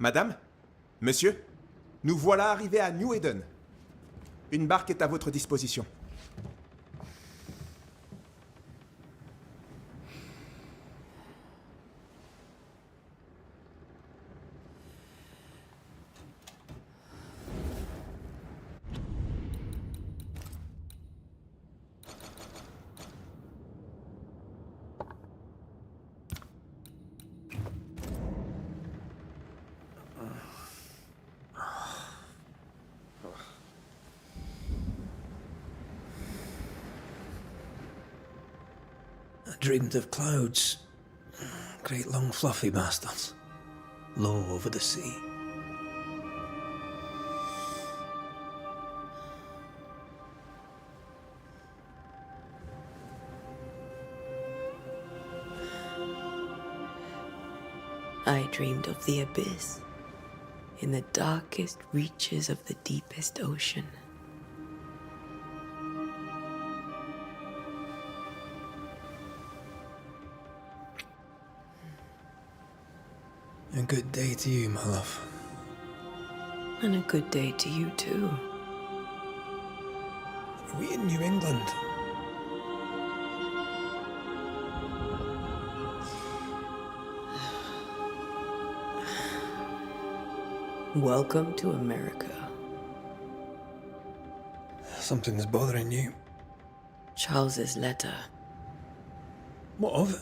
Madame? Monsieur? Nous voilà arrivés à New Eden. Une barque est à votre disposition. I dreamed of clouds. Great long fluffy bastards. Low over the sea. I dreamed of the abyss, in the darkest reaches of the deepest ocean. A good day to you, my love. And a good day to you too. Are we in New England? Welcome to America. Something's bothering you. Charles's letter. What of it?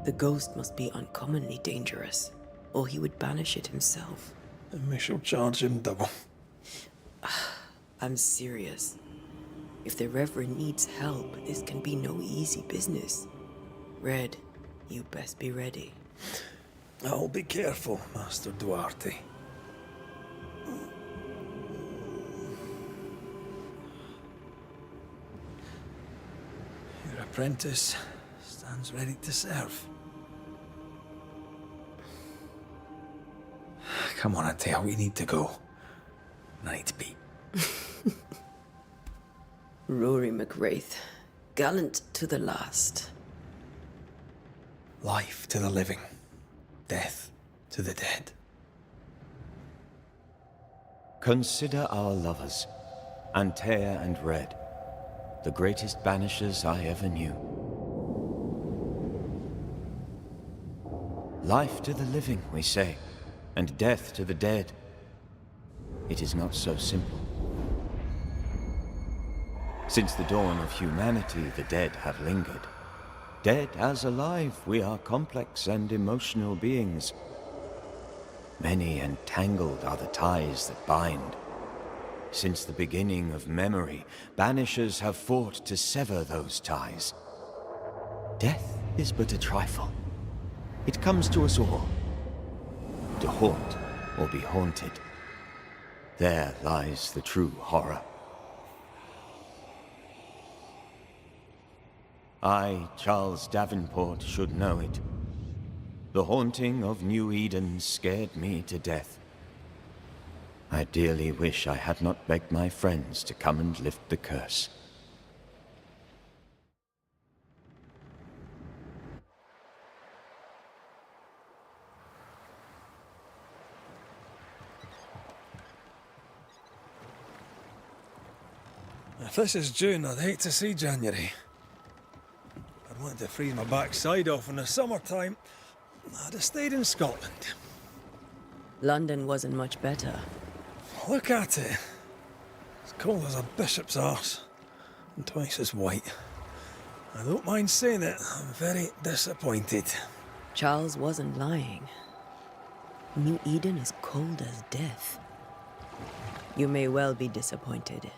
The ghost must be uncommonly dangerous, or he would banish it himself. And we shall charge him double. I'm serious. If the Reverend needs help, this can be no easy business. Red, you best be ready. I'll be careful, Master Duarte. Your apprentice stands ready to serve. Come on, Atea, we need to go. Night beat. Rory McWraith, gallant to the last. Life to the living, death to the dead. Consider our lovers, Antea and Red, the greatest banishers I ever knew. Life to the living, we say, and death to the dead. It is not so simple. Since the dawn of humanity, the dead have lingered. Dead as alive, we are complex and emotional beings. Many and tangled are the ties that bind. Since the beginning of memory, banishers have fought to sever those ties. Death is but a trifle. It comes to us all. To haunt or be haunted. There lies the true horror. I, Charles Davenport, should know it. The haunting of New Eden scared me to death. I dearly wish I had not begged my friends to come and lift the curse. If this is June, I'd hate to see January. I'd want to freeze my backside off in the summertime. I'd have stayed in Scotland. London wasn't much better. Look at it. As cold as a bishop's arse. And twice as white. I don't mind saying it, I'm very disappointed. Charles wasn't lying. New Eden is cold as death. You may well be disappointed.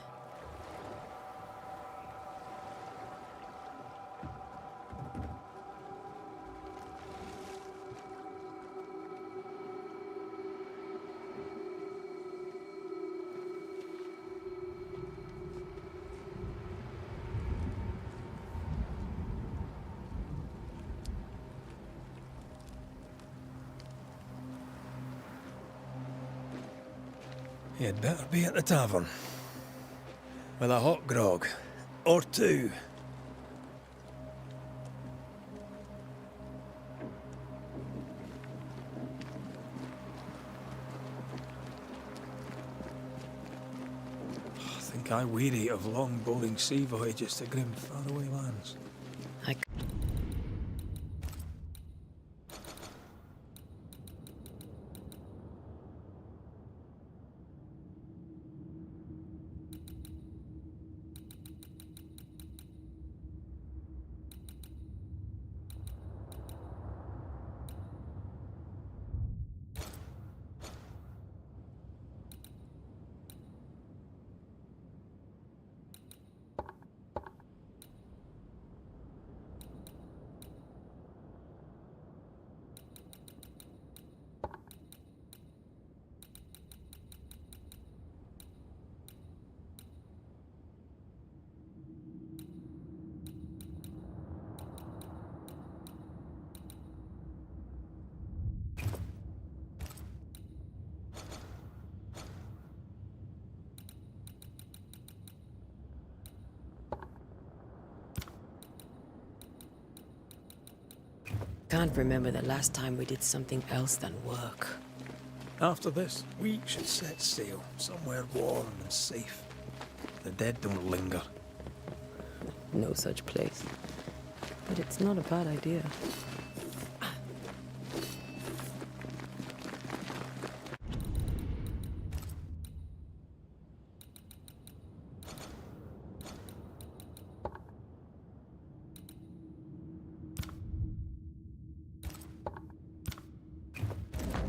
You'd better be at the tavern. With a hot grog. Or two. I think I weary of long, boring sea voyages to grim, faraway lands. I can't remember the last time we did something else than work. After this, we should set sail somewhere warm and safe. The dead don't linger. No such place. But it's not a bad idea.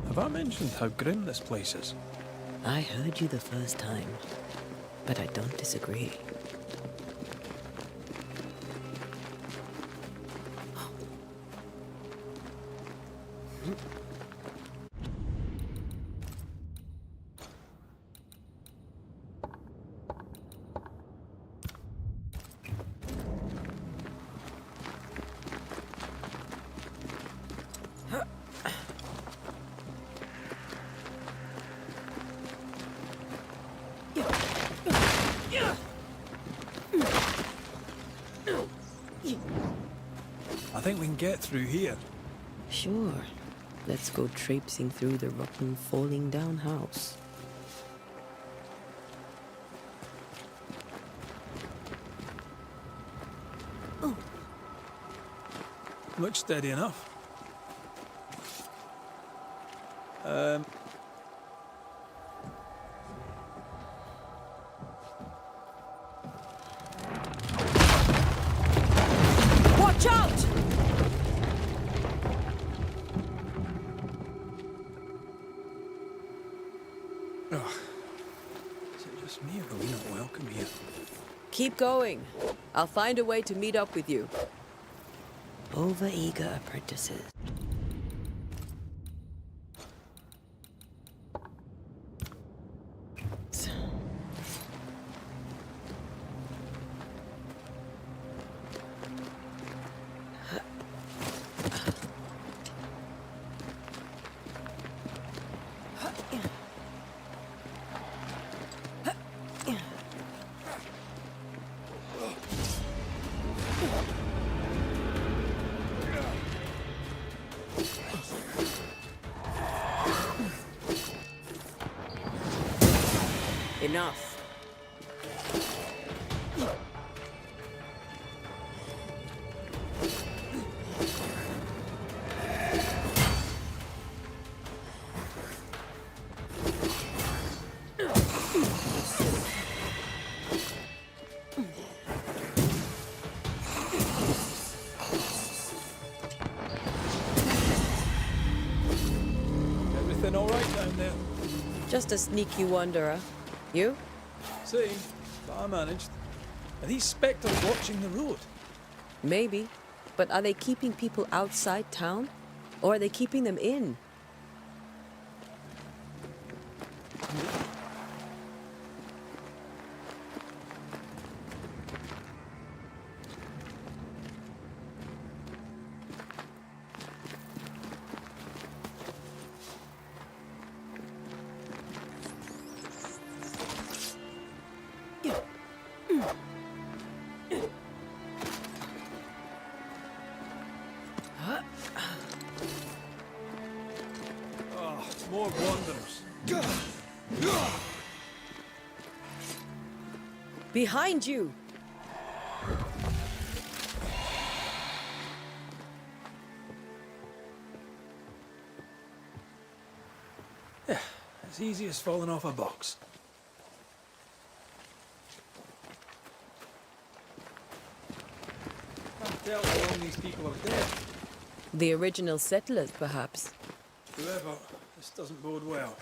Have I mentioned how grim this place is? I heard you the first time, but I don't disagree. I think we can get through here. Sure. Let's go traipsing through the rotten, falling down house. Looks steady enough. Watch out! Is it just me or are we not welcome here? Keep going. I'll find a way to meet up with you. Overeager apprentices. Enough. Everything all right down there? Just a sneaky wanderer. You? See, but I managed. Are these spectres watching the road? Maybe. But are they keeping people outside town? Or are they keeping them in? More wanderers. Behind you! As easy as falling off a box. Can't tell how long these people are dead. The original settlers, perhaps. Whoever, this doesn't bode well.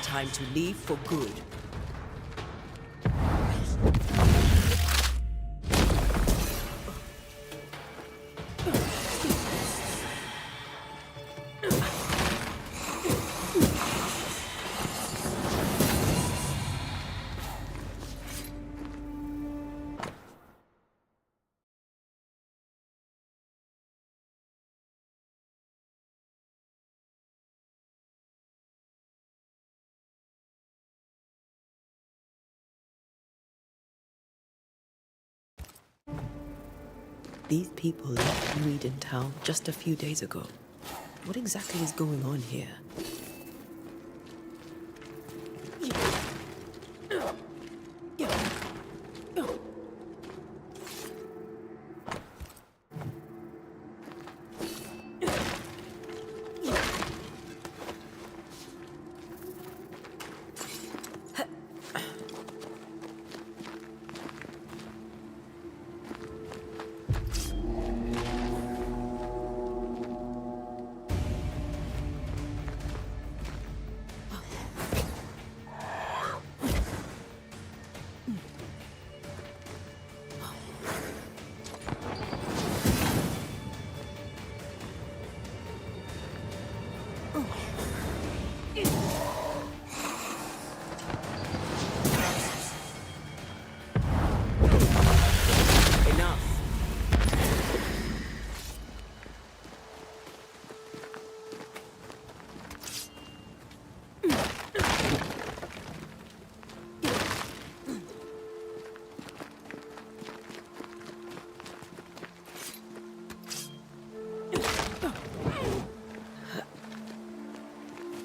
Time to leave for good. These people left Eden town just a few days ago. What exactly is going on here?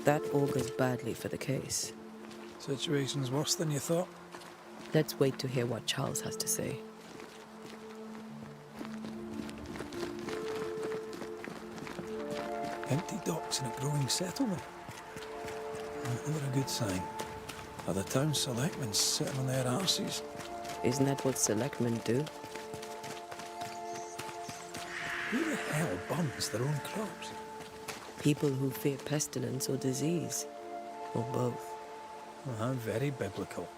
That augurs badly for the case. Situation's worse than you thought. Let's wait to hear what Charles has to say. Empty docks in a growing settlement. Never a good sign. Are the town selectmen sitting on their arses? Isn't that what selectmen do? Who the hell burns their own crops? People who fear pestilence or disease. Or both. Well, how very biblical.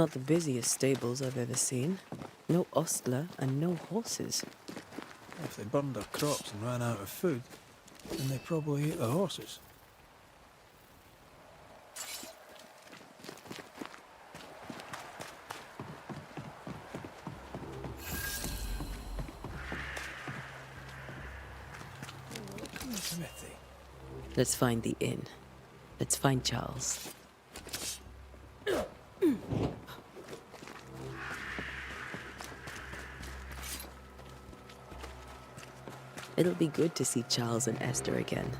Not the busiest stables I've ever seen. No ostler and no horses. If they burned their crops and ran out of food, then they probably ate the horses. Smithy. Let's find the inn. Let's find Charles. It'll be good to see Charles and Esther again.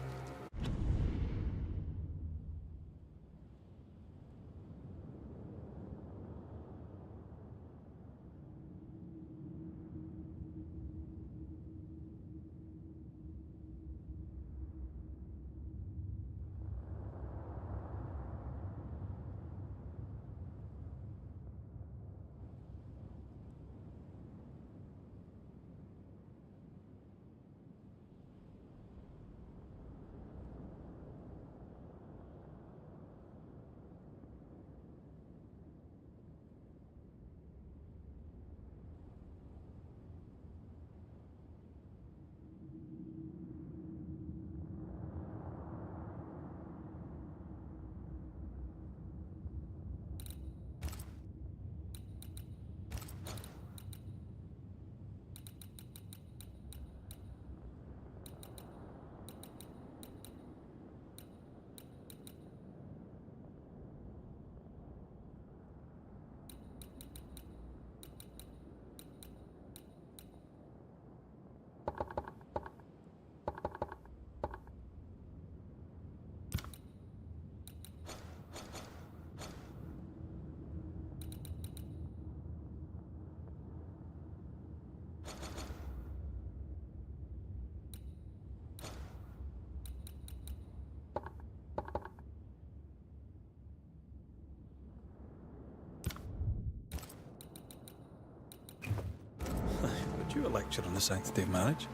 Would you a lecture on the sanctity of marriage?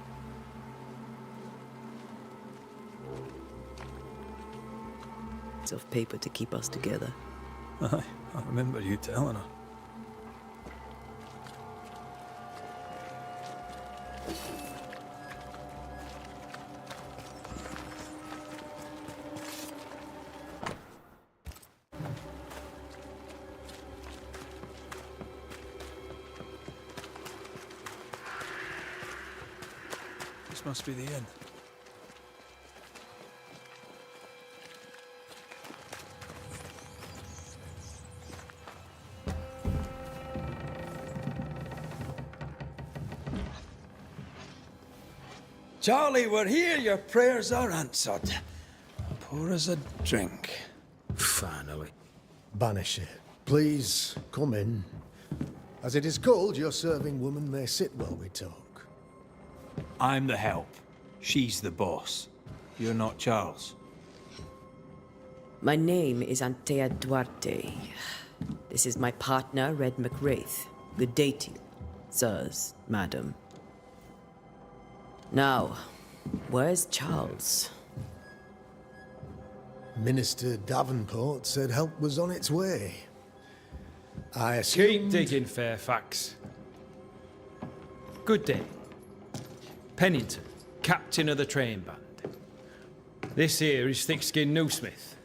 Of paper to keep us together. Aye, I remember you telling her. This must be the inn. Charlie, we're here. Your prayers are answered. Pour us a drink. Finally. Banisher, please come in. As it is called, your serving woman may sit while we talk. I'm the help. She's the boss. You're not Charles. My name is Antea Duarte. This is my partner, Red McWraith. Good day to you, sirs, madam. Now, where's Charles? Minister Davenport said help was on its way. I Keep assumed... digging, Fairfax. Good day. Pennington, captain of the train band. This here is Thickskin Newsmith.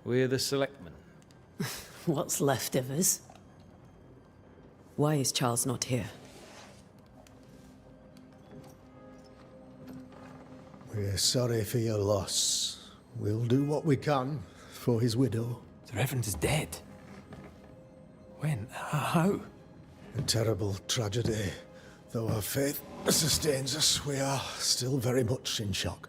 We're the selectmen. What's left of us? Why is Charles not here? We're sorry for your loss. We'll do what we can for his widow. The Reverend is dead. When? How? A terrible tragedy. Though our faith sustains us, we are still very much in shock.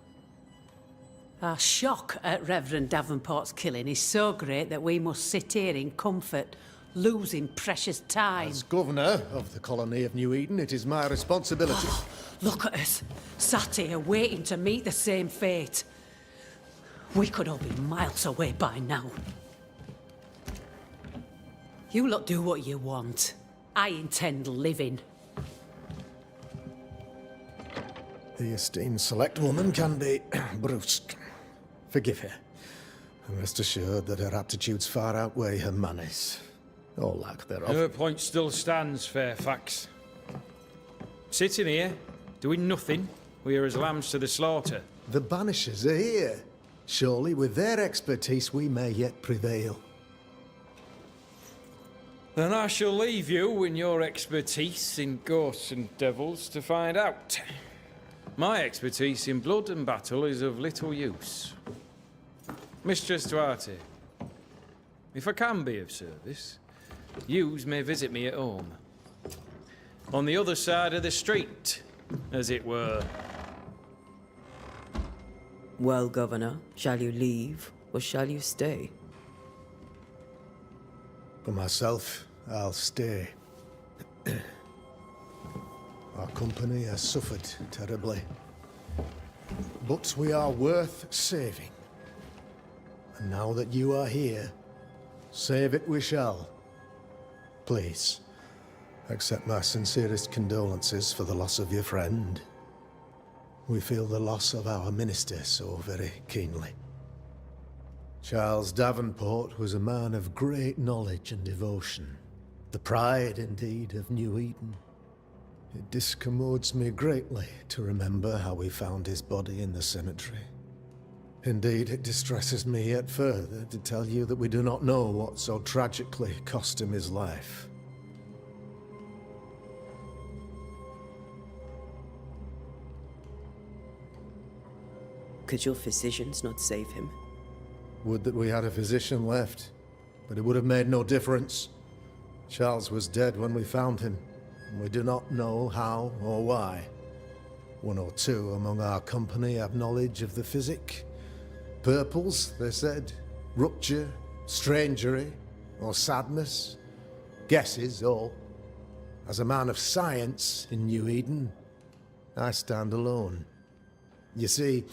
Our shock at Reverend Davenport's killing is so great that we must sit here in comfort, losing precious time. As governor of the colony of New Eden, it is my responsibility. Look at us, sat here waiting to meet the same fate. We could all be miles away by now. You lot do what you want. I intend living. The esteemed select woman can be brusque. Forgive her. And rest assured that her aptitudes far outweigh her manners. or lack thereof. Her point still stands, Fairfax. Sitting here, doing nothing, we are as lambs to the slaughter. The Banishers are here. Surely, with their expertise, we may yet prevail. Then I shall leave you and your expertise in ghosts and devils to find out. My expertise in blood and battle is of little use. Mistress Duarte, if I can be of service, yous may visit me at home. On the other side of the street, as it were. Well, Governor, shall you leave or shall you stay? For myself, I'll stay. Our company has suffered terribly. But we are worth saving. And now that you are here, save it we shall. Please, accept my sincerest condolences for the loss of your friend. We feel the loss of our minister so very keenly. Charles Davenport was a man of great knowledge and devotion. The pride, indeed, of New Eden. It discommodes me greatly to remember how we found his body in the cemetery. Indeed, it distresses me yet further to tell you that we do not know what so tragically cost him his life. Could your physicians not save him? Would that we had a physician left, but it would have made no difference. Charles was dead when we found him, and we do not know how or why. One or two among our company have knowledge of the physic. Purples, they said, rupture, strangery, or sadness. Guesses, all. As a man of science in New Eden, I stand alone. You see,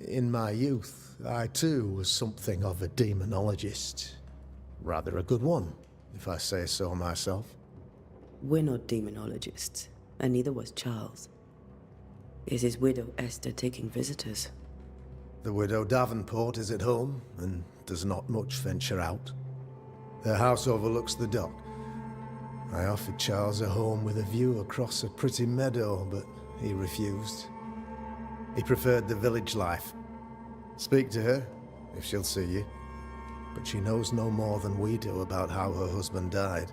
in my youth, I too was something of a demonologist. Rather a good one, if I say so myself. We're not demonologists, and neither was Charles. Is his widow Esther taking visitors? The widow Davenport is at home, and does not much venture out. Their house overlooks the dock. I offered Charles a home with a view across a pretty meadow, but he refused. He preferred the village life. Speak to her, if she'll see you. But she knows no more than we do about how her husband died.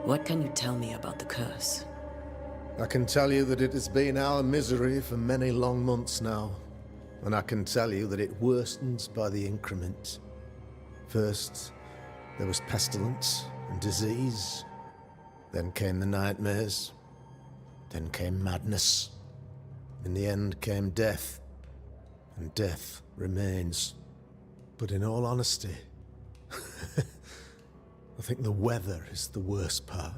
What can you tell me about the curse? I can tell you that it has been our misery for many long months now. And I can tell you that it worsens by the increment. First, there was pestilence and disease. Then came the nightmares. Then came madness. In the end came death. And death remains. But in all honesty, I think the weather is the worst part.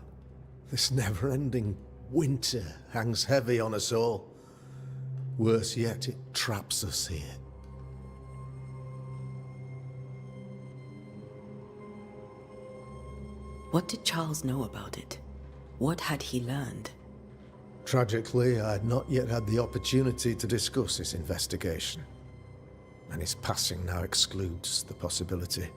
This never-ending winter hangs heavy on us all. Worse yet, it traps us here. What did Charles know about it? What had he learned? Tragically, I had not yet had the opportunity to discuss his investigation. And his passing now excludes the possibility.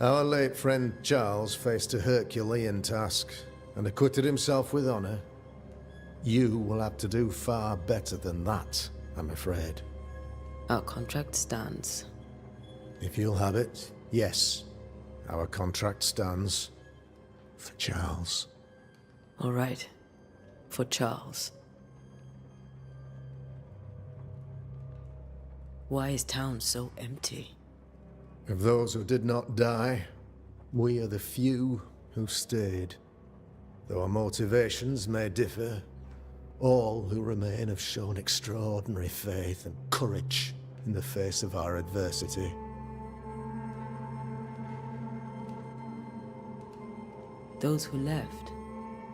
Our late friend Charles faced a Herculean task and acquitted himself with honor. You will have to do far better than that, I'm afraid. Our contract stands. If you'll have it, yes. Our contract stands for Charles. All right. For Charles. Why is town so empty? Of those who did not die, we are the few who stayed. Though our motivations may differ, all who remain have shown extraordinary faith and courage in the face of our adversity. Those who left,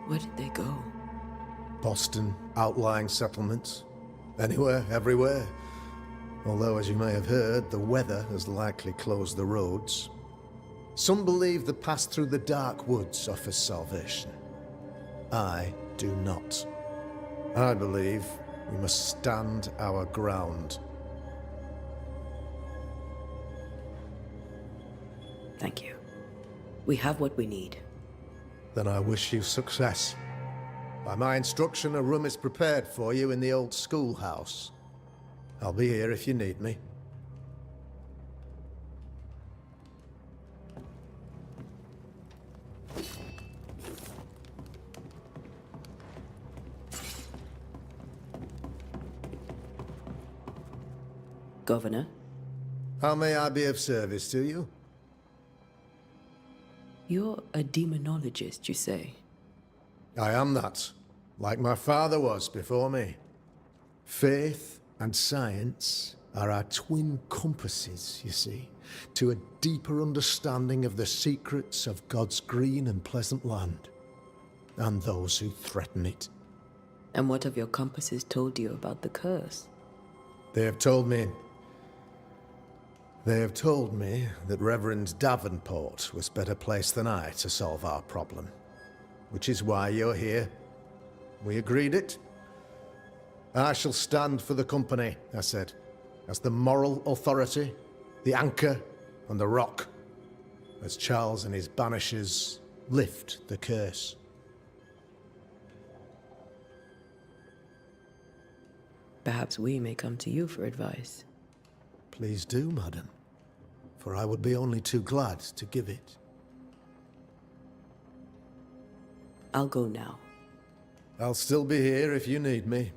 where did they go? Boston, outlying settlements. Anywhere, everywhere. Although, as you may have heard, the weather has likely closed the roads. Some believe the path through the dark woods offers salvation. I do not. I believe We must stand our ground. Thank you. We have what we need. Then I wish you success. By my instruction, a room is prepared for you in the old schoolhouse. I'll be here if you need me. Governor, How may I be of service to you? you're a demonologist, you say? I am that, like my father was before me. Faith and science are our twin compasses, you see, to a deeper understanding of the secrets of God's green and pleasant land, and those who threaten it. And what have your compasses told you about the curse? They have told me that Reverend Davenport was better placed than I to solve our problem. Which is why you're here. We agreed it. I shall stand for the company, I said, as the moral authority, the anchor, and the rock, as Charles and his Banishers lift the curse. Perhaps we may come to you for advice. Please do, madam, for I would be only too glad to give it. I'll go now. I'll still be here if you need me.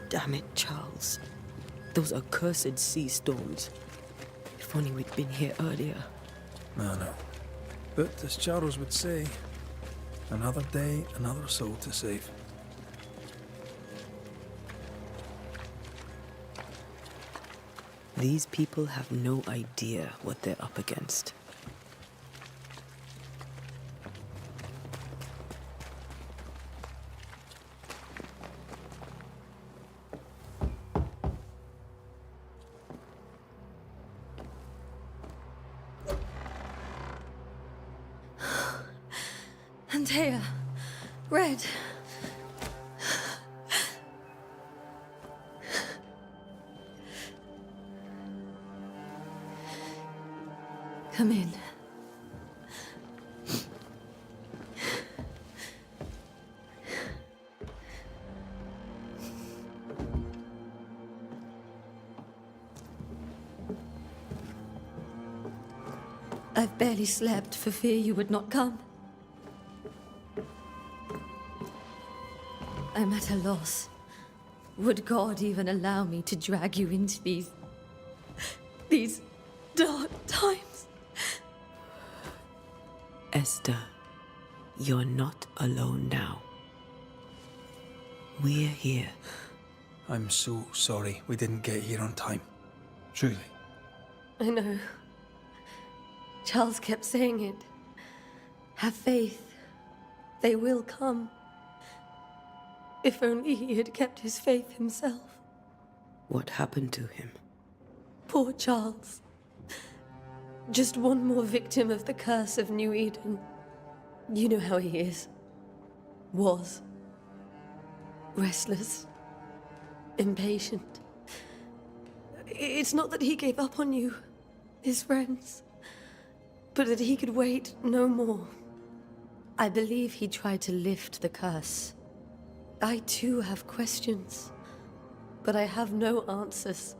Damn it, Charles. Those accursed sea storms. If only we'd been here earlier. No. But as Charles would say, another day, another soul to save. These people have no idea what they're up against. Antea, Red. Come in. I've barely slept for fear you would not come. I'm at a loss. Would God even allow me to drag you into these dark times? Esther, you're not alone now. We're here. I'm so sorry we didn't get here on time. Truly. I know. Charles kept saying it. Have faith. They will come. If only he had kept his faith himself. What happened to him? Poor Charles. Just one more victim of the curse of New Eden. You know how he is. Was. Restless. Impatient. It's not that he gave up on you, his friends, but that he could wait no more. I believe he tried to lift the curse. I too have questions, but I have no answers.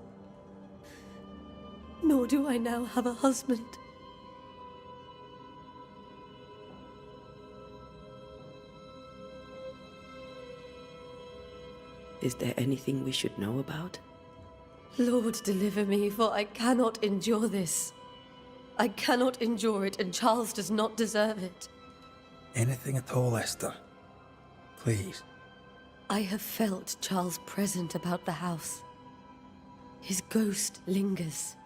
Nor do I now have a husband. Is there anything we should know about? Lord, deliver me, for I cannot endure this. I cannot endure it, and Charles does not deserve it. Anything at all, Esther. Please. I have felt Charles present about the house. His ghost lingers.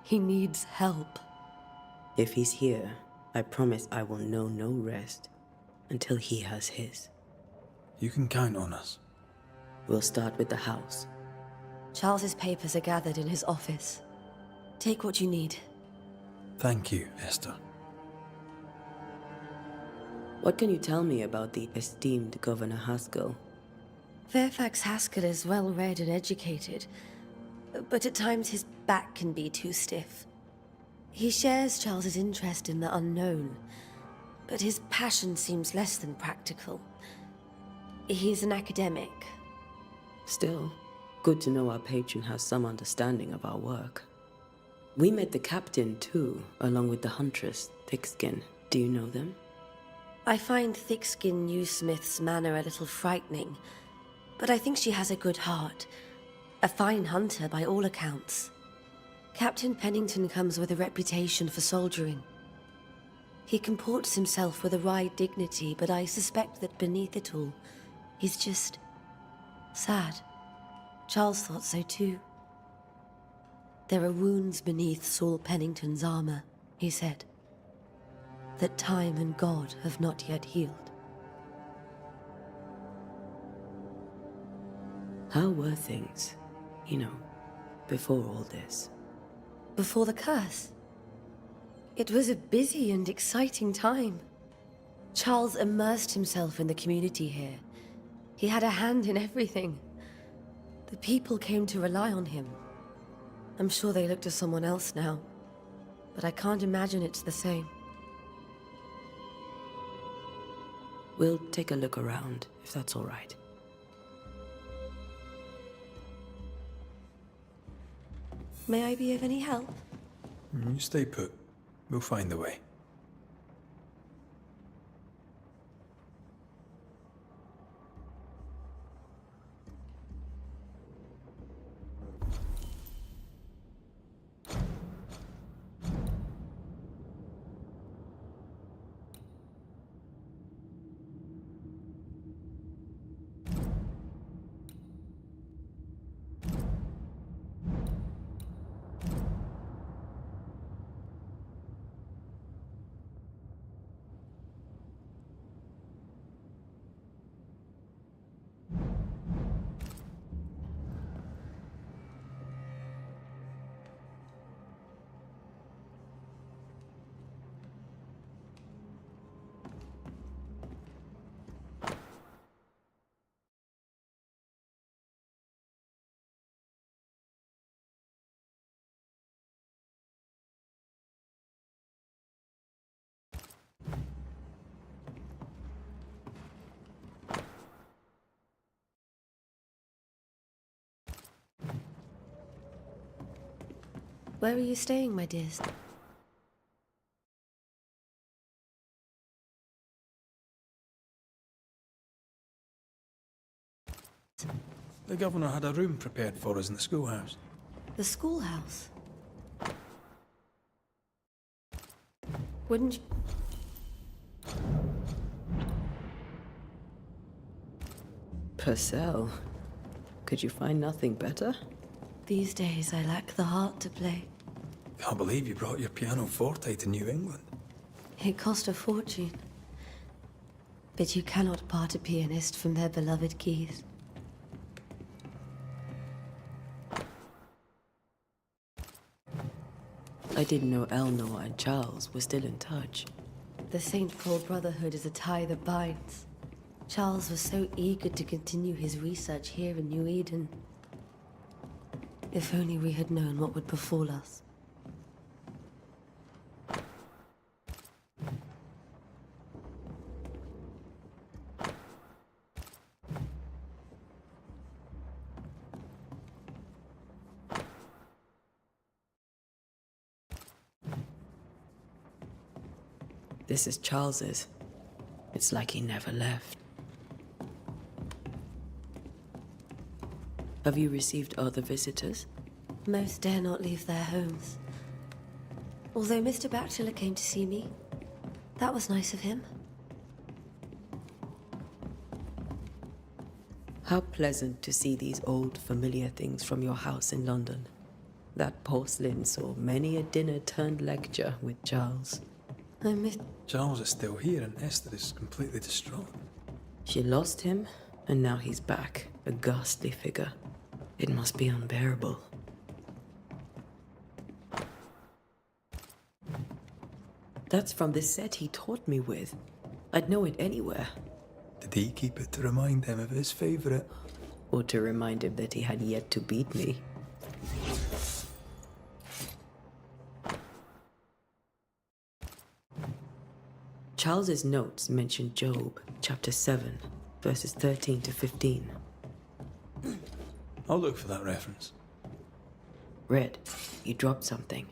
He needs help. If he's here, I promise I will know no rest until he has his. You can count on us. We'll start with the house. Charles's papers are gathered in his office. Take what you need. Thank you, Esther. What can you tell me about the esteemed Governor Haskell? Fairfax Haskell is well read and educated, but at times his back can be too stiff. He shares Charles's interest in the unknown, but his passion seems less than practical. He's an academic. Still, good to know our patron has some understanding of our work. We met the captain too, along with the huntress, Thickskin. Do you know them? I find Thickskin Newsmith's manner a little frightening, but I think she has a good heart. A fine hunter by all accounts. Captain Pennington comes with a reputation for soldiering. He comports himself with a wry dignity, but I suspect that beneath it all, he's just sad. Charles thought so too. There are wounds beneath Saul Pennington's armor, he said, that time and God have not yet healed. How were things, before all this? Before the curse? It was a busy and exciting time. Charles immersed himself in the community here. He had a hand in everything. The people came to rely on him. I'm sure they look to someone else now, but I can't imagine it's the same. We'll take a look around, if that's all right. May I be of any help? You stay put. We'll find a way. Where are you staying, my dears? The governor had a room prepared for us in the schoolhouse. The schoolhouse? Wouldn't you... Purcell, could you find nothing better? These days, I lack the heart to play. Can't believe you brought your pianoforte to New England. It cost a fortune. But you cannot part a pianist from their beloved keys. I didn't know Eleanor and Charles were still in touch. The St. Paul Brotherhood is a tie that binds. Charles was so eager to continue his research here in New Eden. If only we had known what would befall us. This is Charles's. It's like he never left. Have you received other visitors? Most dare not leave their homes. Although Mr. Bachelor came to see me. That was nice of him. How pleasant to see these old familiar things from your house in London. That porcelain saw many a dinner-turned-lecture with Charles. I miss... Charles is still here and Esther is completely distraught. She lost him, and now he's back, a ghastly figure. It must be unbearable. That's from the set he taught me with. I'd know it anywhere. Did he keep it to remind him of his favourite? Or to remind him that he had yet to beat me. Charles's notes mention Job, chapter 7, verses 13 to 15. I'll look for that reference. Red, you dropped something.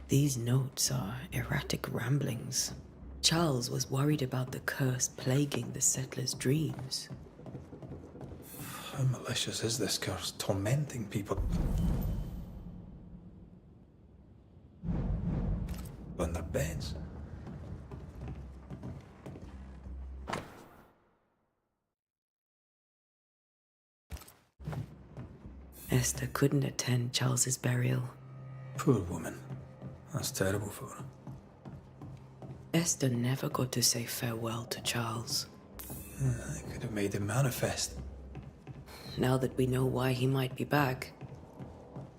These notes are erratic ramblings. Charles was worried about the curse plaguing the settlers' dreams. How malicious is this curse, tormenting people on their beds? Esther couldn't attend Charles's burial. Poor woman. That's terrible for her. Esther never got to say farewell to Charles. I could have made him manifest. Now that we know why he might be back,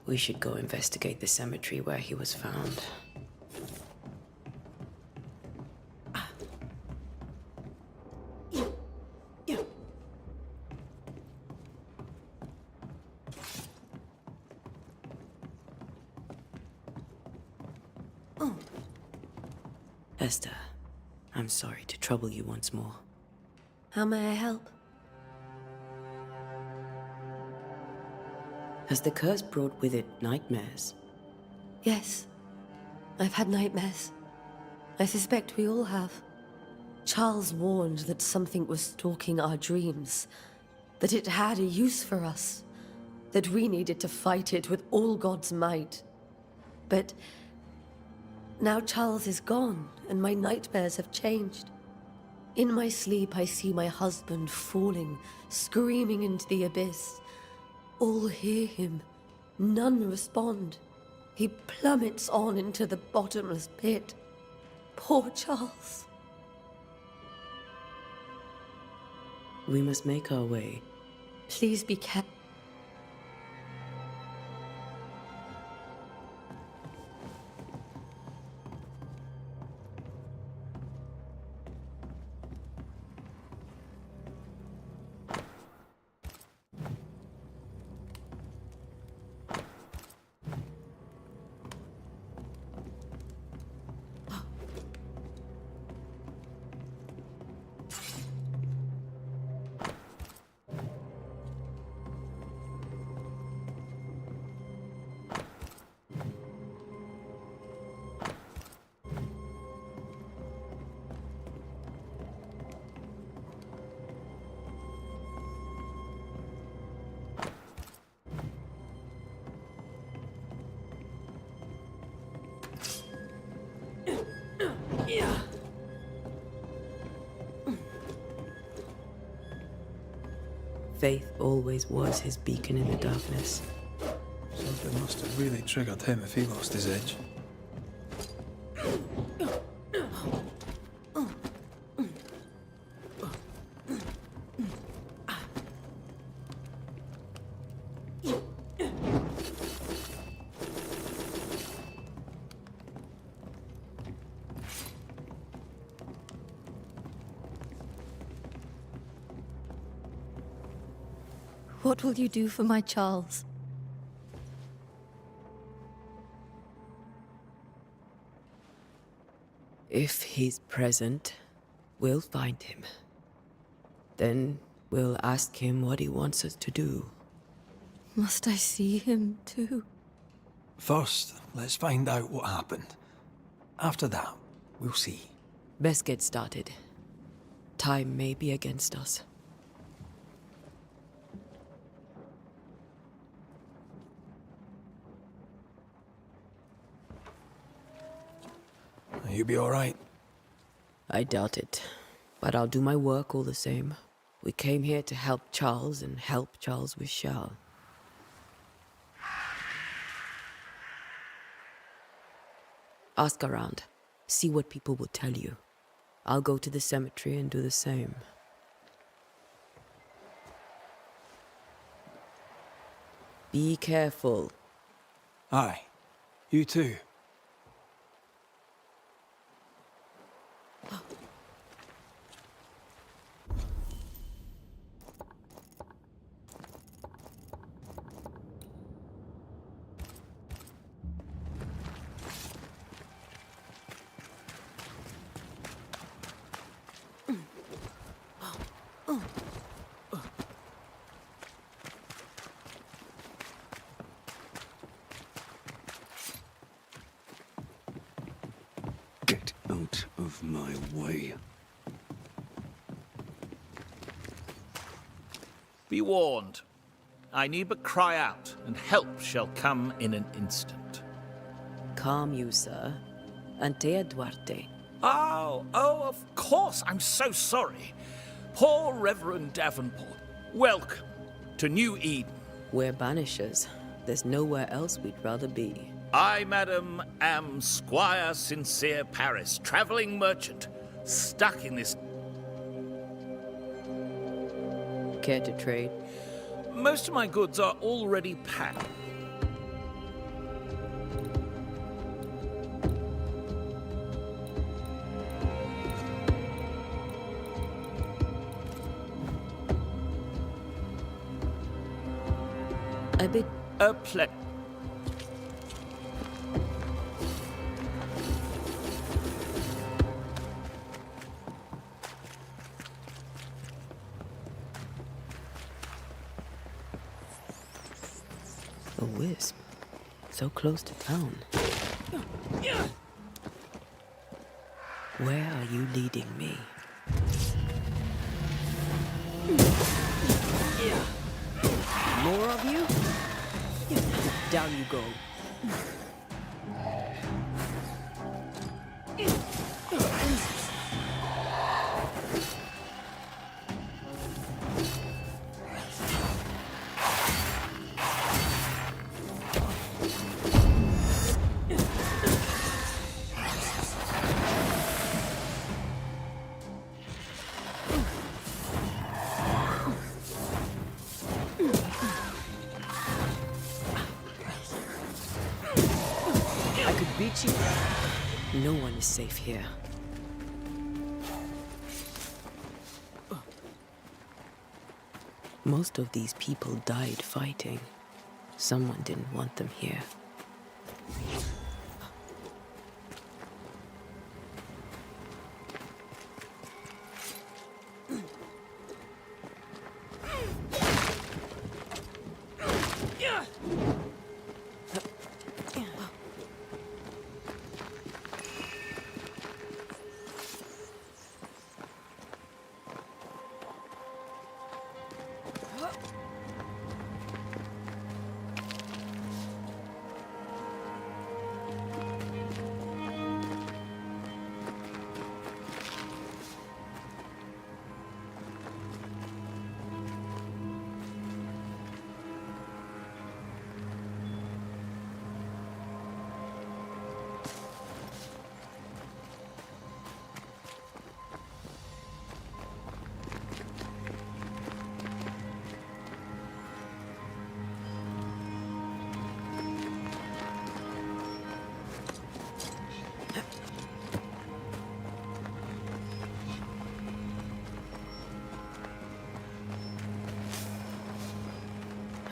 we should go investigate the cemetery where he was found. Esther, I'm sorry to trouble you once more. How may I help? Has the curse brought with it nightmares? Yes. I've had nightmares. I suspect we all have. Charles warned that something was stalking our dreams. That it had a use for us. That we needed to fight it with all God's might. But now Charles is gone, and my nightmares have changed. In my sleep, I see my husband falling, screaming into the abyss. All hear him. None respond. He plummets on into the bottomless pit. Poor Charles. We must make our way. Please be careful. Faith always was his beacon in the darkness. Something must have really triggered him if he lost his edge. What will you do for my Charles? If he's present, we'll find him. Then we'll ask him what he wants us to do. Must I see him too? First, let's find out what happened. After that, We'll see. Best get started. Time may be against us. You be all right? I doubt it. But I'll do my work all the same. We came here to help Charles, and help Charles we shall. Ask around. See what people will tell you. I'll go to the cemetery and do the same. Be careful. Aye. You too. Get out of my way. Be warned. I need but cry out, and help shall come in an instant. Calm you, sir. Antea Duarte. Oh, of course. I'm so sorry. Poor Reverend Davenport. Welcome to New Eden. We're Banishers. There's nowhere else we'd rather be. I, madam, am Squire Sincere Paris, travelling merchant, stuck in this... Care to trade? Most of my goods are already packed. A bit... A ple... A wisp. So close to town. Where are you leading me? More of you? Down you go. Beat you? No one is safe here. Most of these people died fighting. Someone didn't want them here.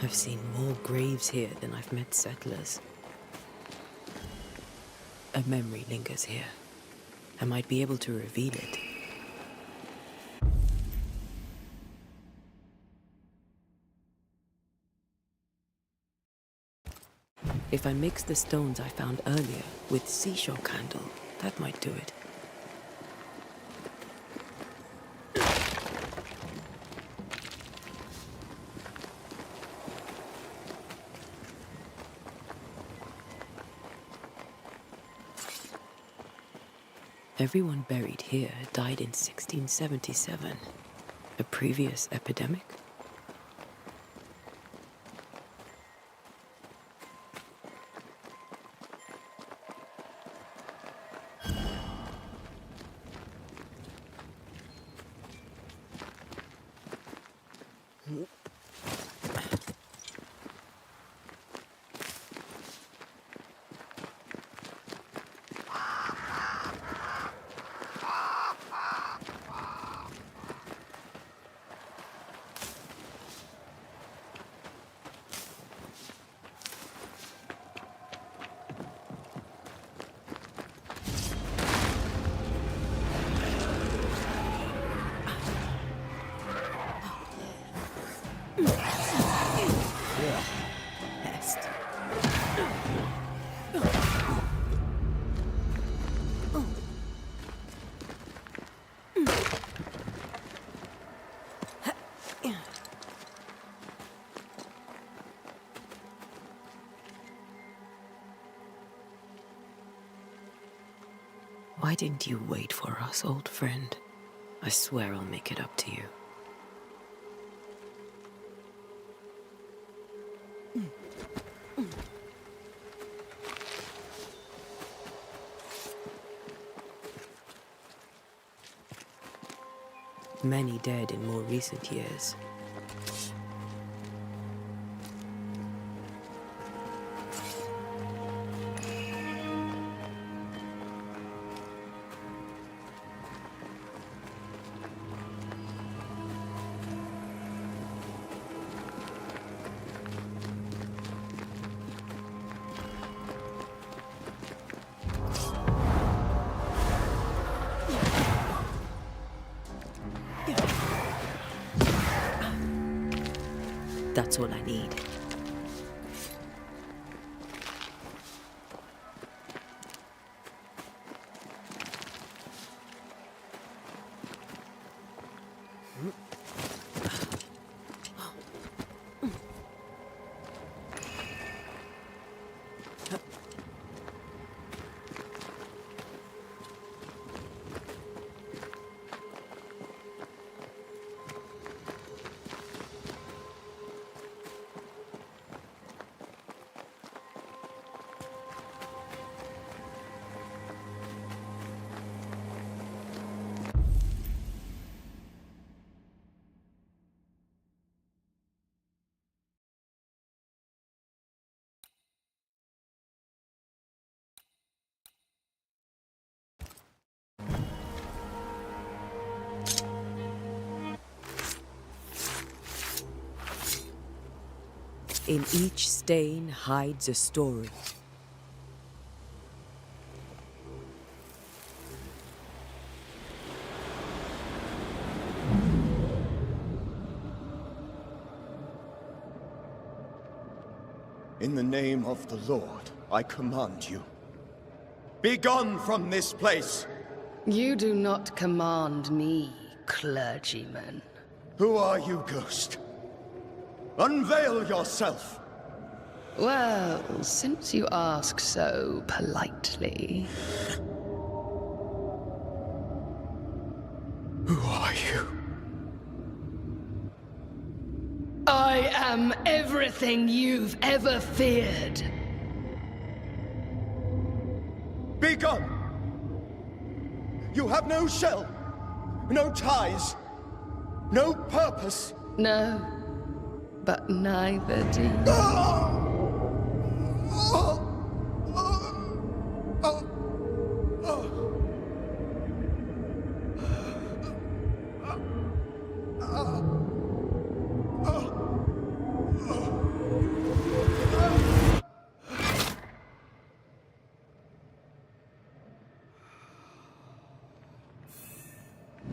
I've seen more graves here than I've met settlers. A memory lingers here. I might be able to reveal it. If I mix the stones I found earlier with seashore candle, that might do it. Everyone buried here died in 1677. A previous epidemic? Pest. Why didn't you wait for us, old friend? I swear I'll make it up to you. Many dead in more recent years. That's all I need. In each stain hides a story. In the name of the Lord, I command you. Be gone from this place! You do not command me, clergyman. Who are you, ghost? Unveil yourself! Well, since you ask so politely... Who are you? I am everything you've ever feared. Be gone! You have no shell, no ties, no purpose. No, but neither do you.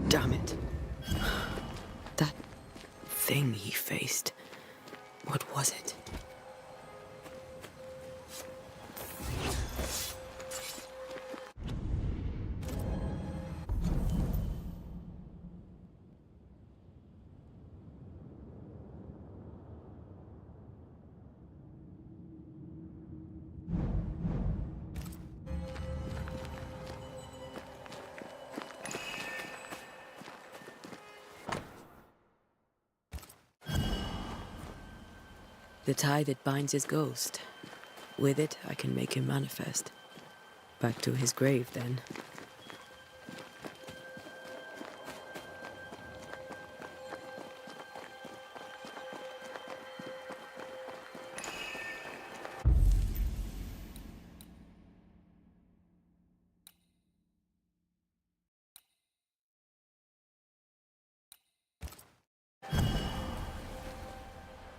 Damn it. That thing he faced. What was it? The tie that binds his ghost. With it, I can make him manifest. Back to his grave, then.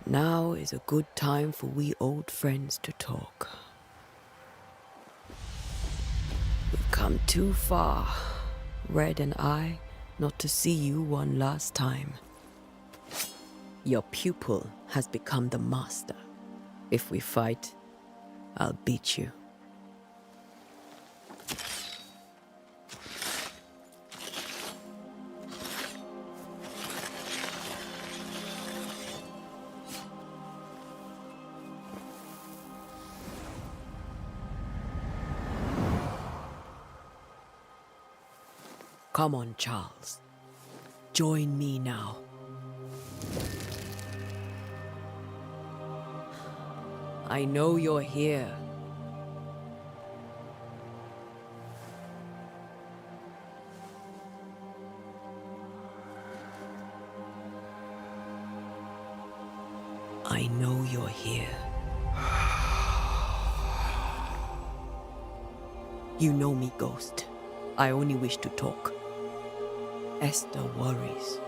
Now is a good time for we old friends to talk. We've come too far, Red and I, not to see you one last time. Your pupil has become the master. If we fight, I'll beat you. Come on, Charles. Join me now. I know you're here. I know you're here. You know me, Ghost. I only wish to talk. Esther worries.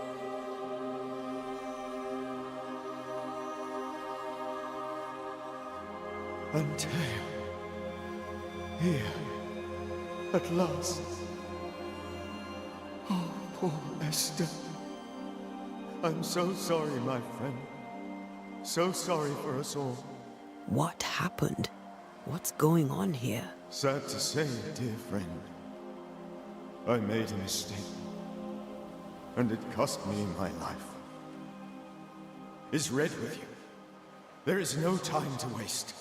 Antea. Here. At last. Oh, poor Esther. I'm so sorry, my friend. So sorry for us all. What happened? What's going on here? Sad to say, dear friend. I made a mistake. And it cost me my life. Is Red with you? There is no time to waste.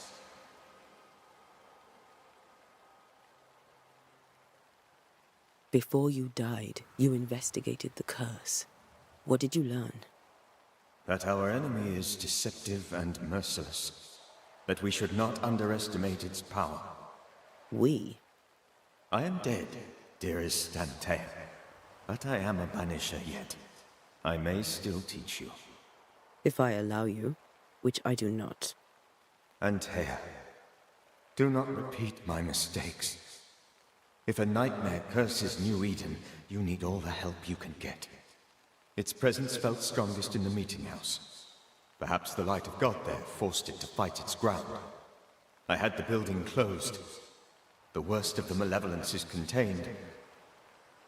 Before you died, you investigated the curse. What did you learn? That our enemy is deceptive and merciless. That we should not underestimate its power. We? I am dead, dearest Antea. But I am a Banisher yet. I may still teach you. If I allow you, which I do not. Antea, do not repeat my mistakes. If a nightmare curses New Eden, you need all the help you can get. Its presence felt strongest in the meeting house. Perhaps the light of God there forced it to fight its ground. I had the building closed. The worst of the malevolence is contained,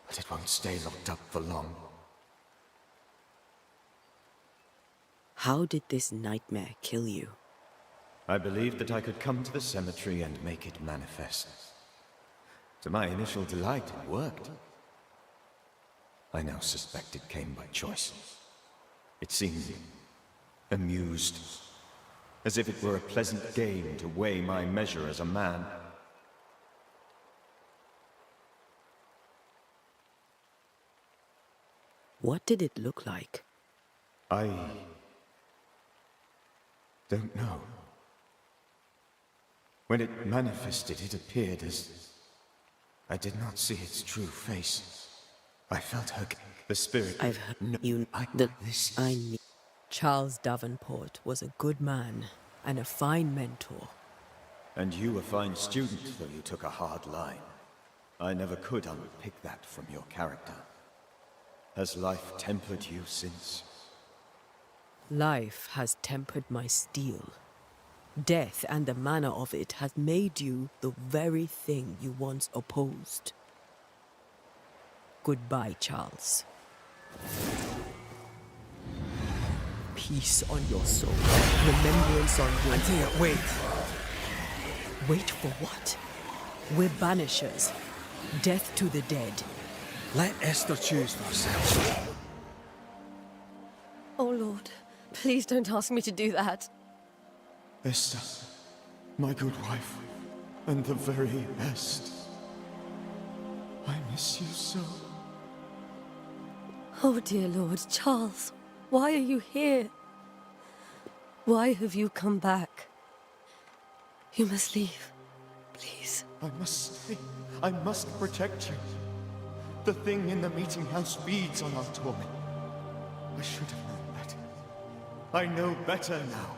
but it won't stay locked up for long. How did this nightmare kill you? I believed that I could come to the cemetery and make it manifest. To my initial delight, it worked. I now suspect it came by choice. It seemed amused, as if it were a pleasant game to weigh my measure as a man. What did it look like? I don't know. When it manifested, it appeared as... I did not see its true face. I felt her... The spirit... I've heard you... I need... Charles Davenport was a good man and a fine mentor. And you a fine student, though you took a hard line. I never could unpick that from your character. Has life tempered you since? Life has tempered my steel. Death and the manner of it has made you the very thing you once opposed. Goodbye, Charles. Peace on your soul. Remembrance on your... Antea, wait. Wait for what? We're Banishers. Death to the dead. Let Esther choose for herself. Oh, Lord. Please don't ask me to do that. Esther, my good wife, and the very best. I miss you so. Oh, dear Lord. Charles, why are you here? Why have you come back? You must leave. Please. I must stay. I must protect you. The thing in the meeting house feeds on our torment. I should have known better. I know better now.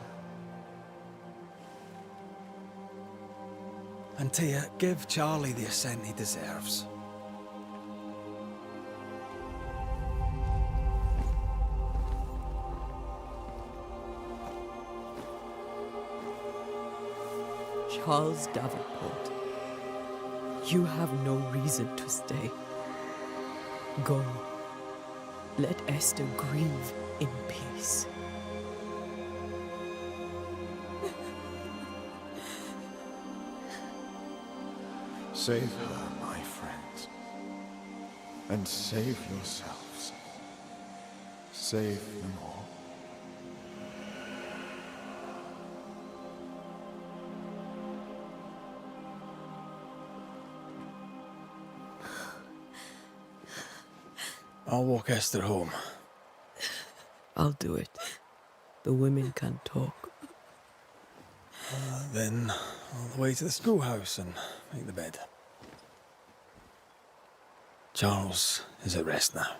Antea, give Charlie the ascent he deserves. Charles Davenport, you have no reason to stay. Go. Let Esther grieve in peace. Save her, my friends. And save yourselves. Save them all. I'll walk Esther home. I'll do it. The women can talk. Then all the way to the schoolhouse and make the bed. Charles is at rest now.